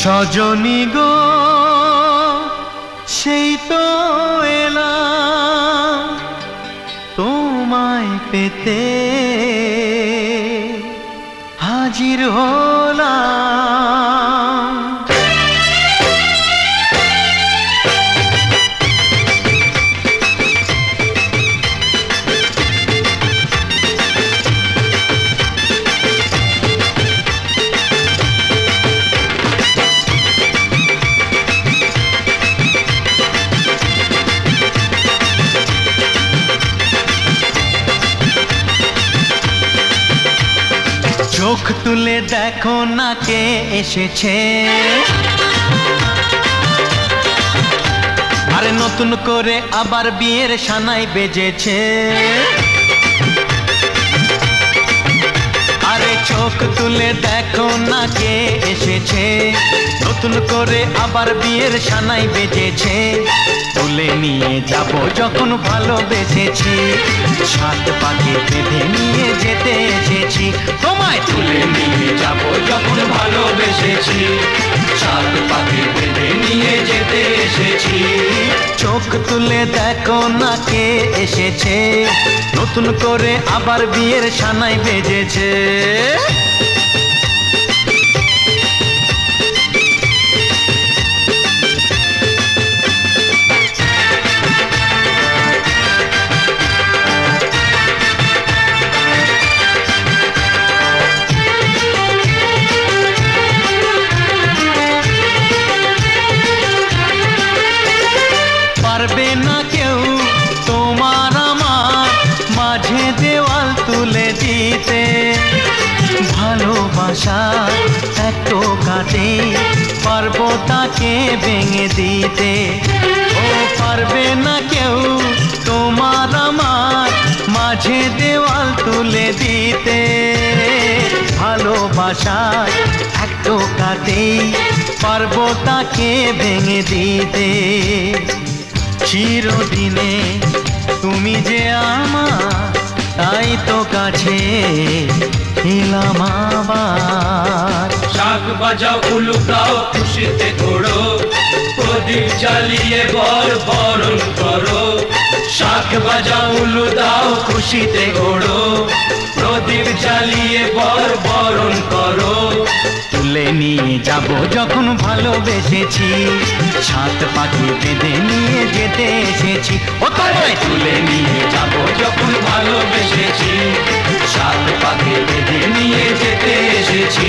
সজনী গো সেই তো এলাম তোমায় পেতে হাজির হলাম। চোখ তুলে দেখো না কে এসেছে, আরে নতুন করে আবার বিয়ের সানাই বেজেছে। আরে চোখ তুলে দেখো না কে এসেছে, নতুন করে আবার বিয়ের সানাই বেজেছে। তুলে নিয়ে যাব যখন ভালোবেসেছি, সাত পাকে বেঁধে নিয়ে যেতে এসেছি। তোমায় তুলে নিয়ে যাব যখন ভালোবেসেছি, সাত পাকে বেঁধে নিয়ে যেতে এসেছি। চোখ তুলে দেখো না কে এসেছে, নতুন করে আবার বিয়ের সানাই বেজেছে। পারবে না কেউ তোমার আমার মাঝে দেওয়াল তুলে দিতে, ভালোবাসা এত কাটে পারবো তাকে ভেঙে দিতে। ও পারবে না কেউ তোমার আমার মাঝে দেওয়াল তুলে দিতে, ভালোবাসা এত কাটে পারবো তাকে ভেঙে দিতে। চিরদিনে তুমি যে আমার, তাই তো কাছে এলাম আবার। শাক বাজাও উলুকাও খুশিতে ঘোড়ো, প্রদীপ জ্বালিয়ে বরণ করো। শাক বাজাও উলু দাও খুশিতে ঘোড়ো, প্রদীপ জ্বালিয়ে বরণ করো। তুলে নিয়ে যাব যখন ভালোবেসেছি, সাত পাখি বেঁধে নিয়ে যেতে এসেছি। ও তোমায় তুলে নিয়ে যাব যখন ভালোবেসেছি, সাত পাকে বেঁধে নিয়ে যেতে এসেছি।